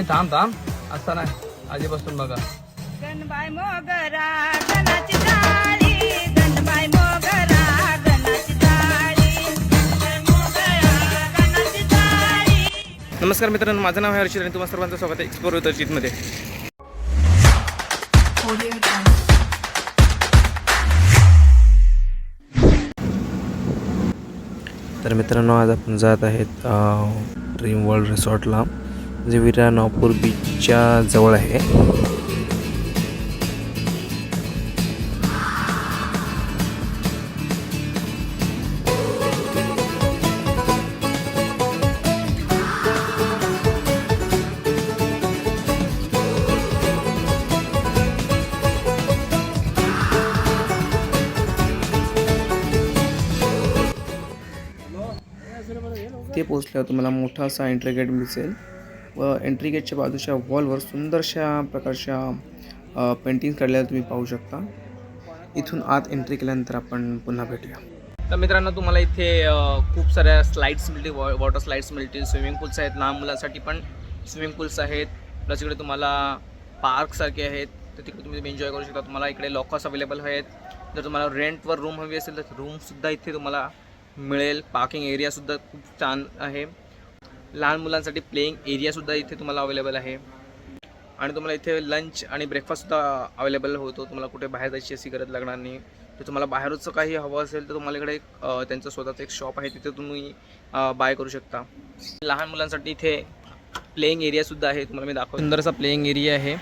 थांब थांब असता नाही आधीपासून बघा. गणबाई मोगरा गणाची टाळी, गणबाई मोगरा गणाची टाळी, मोगरा गणाची टाळी. नमस्कार मित्रांनो, माझं नाव आहे हर्षित आणि तुम्हा सर्वांचं स्वागत आहे एक्सप्लोर विथ अर्चितमध्ये. तर मित्रांनो, आज आपण जात आहेत ड्रीम वर्ल्ड रिसॉर्टला, जे विरा नागपूर बीचच्या जवळ आहे. ते पोचल्यावर तुम्हाला मोठा असा एंट्री गेट दिसेल व एंट्री गेटच्या बाजूच्या वॉलवर सुंदरशा प्रकारच्या पेंटिंग्स काढलेल्या तुम्ही पाहू शकता. इथून आत एंट्री केल्यानंतर आपण पुन्हा भेटूया. तर मित्रांनो, तुम्हाला इथे खूप साऱ्या स्लाईड्स मिळतील, वॉटर स्लाईड्स मिळतील, स्विमिंग पूल्स आहेत, लहान मुलांसाठी पण स्विमिंग पूल्स आहेत, प्लस इकडे तुम्हाला पार्कसारखे आहेत, तर तिकडे तुम्ही एन्जॉय करू शकता. तुम्हाला इकडे लॉकर्स अवेलेबल आहेत. जर तुम्हाला रेंटवर रूम हवी असेल तर रूमसुद्धा इथे तुम्हाला मिळेल. पार्किंग एरियासुद्धा खूप छान आहे. लहान मुलांसाठी प्लेइंग एरियासुद्धा इथे तुम्हाला अवेलेबल आहे. आणि तुम्हाला इथे लंच आणि ब्रेकफास्टसुद्धा अवेलेबल होतो. तुम्हाला कुठे बाहेर जायची अशी गरज लागणार नाही. तर तुम्हाला बाहेरचं काही हवं असेल तर तुम्हाला इकडे त्यांचं स्वतःचं एक शॉप आहे, तिथे तुम्ही बाय करू शकता. लहान मुलांसाठी इथे प्लेइंग एरियासुद्धा आहे, तुम्हाला मी दाखवतो. सुंदरसा प्लेइंग एरिया आहे.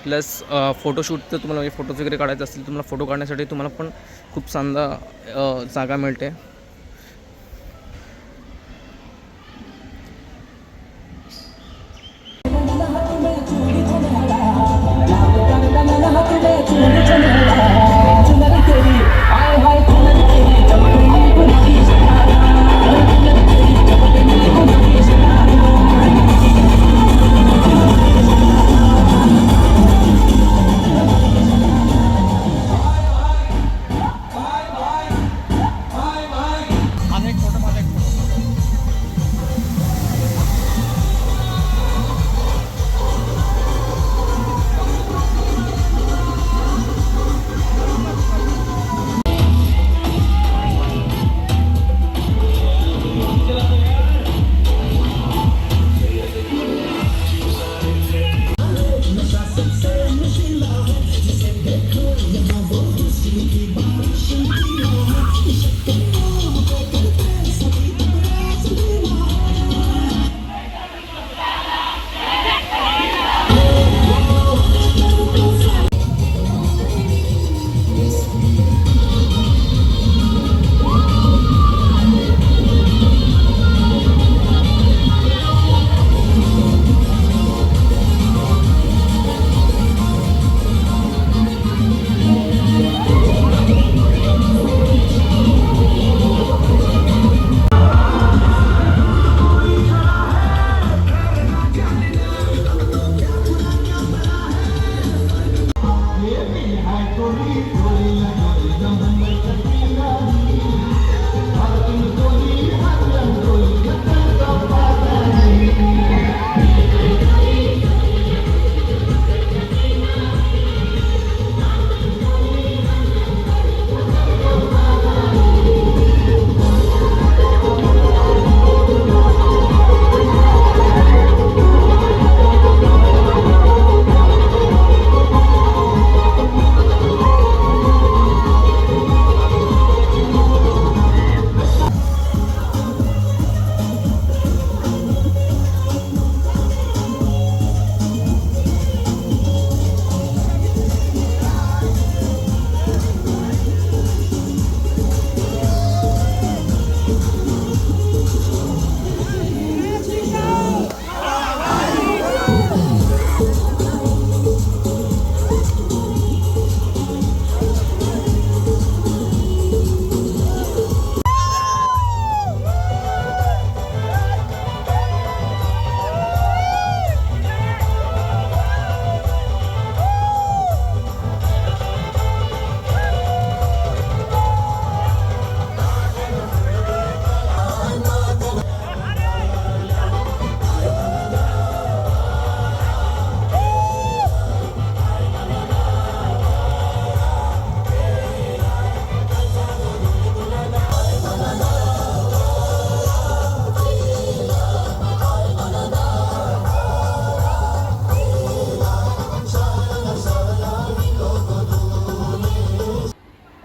प्लस फोटोशूट, तर तुम्हाला फोटोज वगैरे काढायचे असतील, तुम्हाला फोटो काढण्यासाठी तुम्हाला पण खूप चांगला जागा मिळते.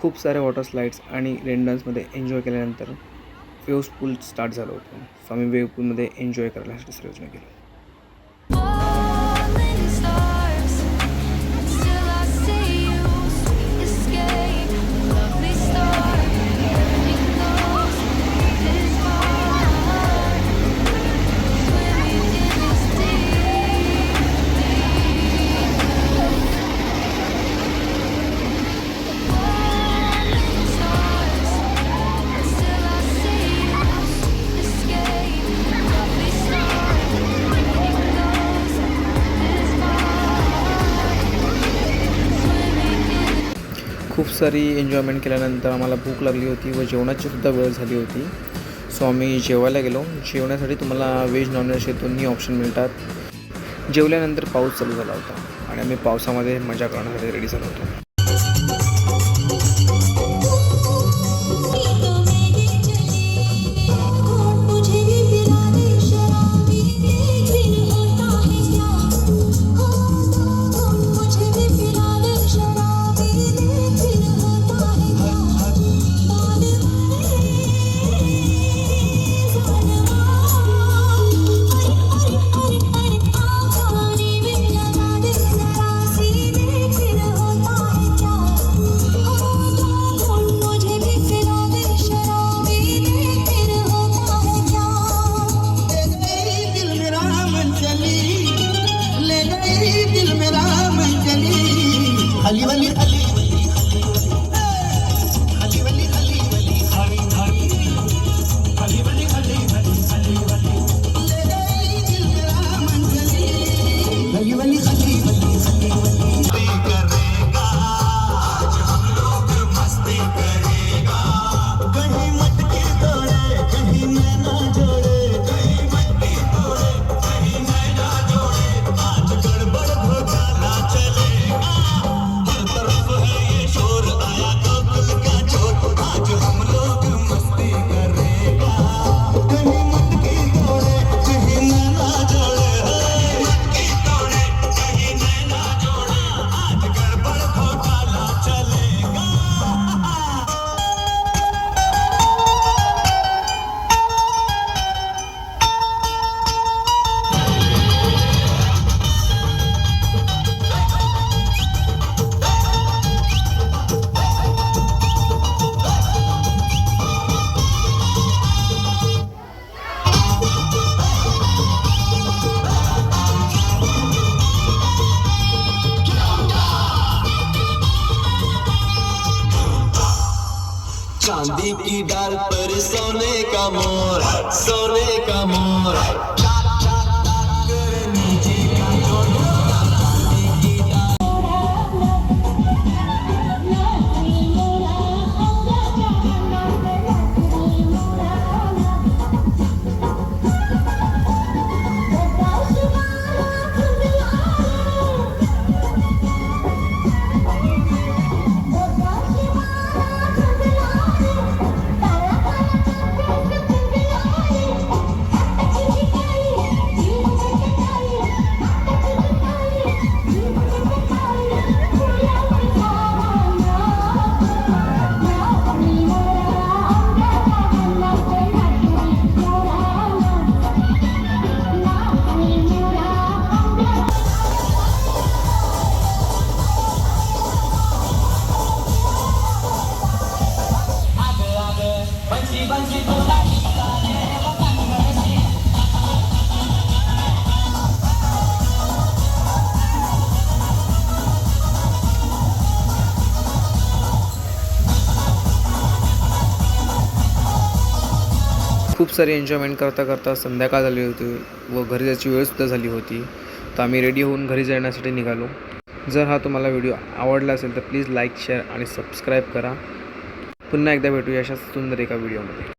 खूप सारे वॉटर स्लाईड्स आणि रेन डान्समध्ये एन्जॉय केल्यानंतर वेव्स पूल स्टार्ट झालं होतं. सो आम्ही वेव्ह पूलमध्ये एन्जॉय करायला सर्वजण गेलो. Falling stars, still I see you escape. Lovely star, it goes this far. Swimming in this deep, falling stars, still I see you escape. Lovely star, it goes this far. Swimming in खूप सारी enjoyment केल्यानंतर आम्हाला भूक लागली होती व जेवणाची सुद्धा वेळ झाली होती. सो आम्ही जेवायला गेलो. जेवण्यासाठी तुम्हाला व्हेज नॉनव्हेज हे दोन्ही ऑप्शन मिळतात. जेवल्यानंतर पाऊस चालू झाला होता आणि आम्ही पावसामध्ये मजा करण्यासाठी रेडी झालो होतो. मुझे भी पिला दे शराबी दिन होता है क्या हो मुझे भी पिला दे शराबी दिन होता है क्या बाल अरे आखानी में लगा दे जरा सी दिन होता है क्या हो मुझे भी पिला दे शराबी दिन होता है क्या दिल मेरा मन चली ले गई दिल मेरा मन चली हली वली हली वली हली वली हली वली हली हली हली वली हली वली हली वली ले गई दिल मेरा मन चली हली वली हली वली हली वली करेगा आज हम लोग मस्ती करेगा कहीं मटकी तोड़े कहीं नैना जोड़े कहीं मटकी तोड़े कहीं नैना जोड़े आज गड़बड़ घोटाला चलेगा हर तरफ है ये शोर आया तो दिल का चोट आज हम लोग मस्ती करेगा कहीं मटकी तोड़े कहीं नैना जोड़े मटकी तोड़े कहीं नैना जोड़े आज गड़बड़ घोटाला चलेगा. चांदी की डाल पर सोने का मोर सोने का मोर खूप सारी एन्जॉयमेंट करता करता संध्याकाळ झाली होती व घरी जायची वेळसुद्धा झाली होती. तर आम्ही रेडी होऊन घरी जाण्यासाठी निघालो. जर हा तुम्हाला व्हिडिओ आवडला असेल तर प्लीज लाईक शेअर आणि सबस्क्राईब करा. पुन्हा एकदा भेटूया अशाच सुंदर एका व्हिडिओमध्ये.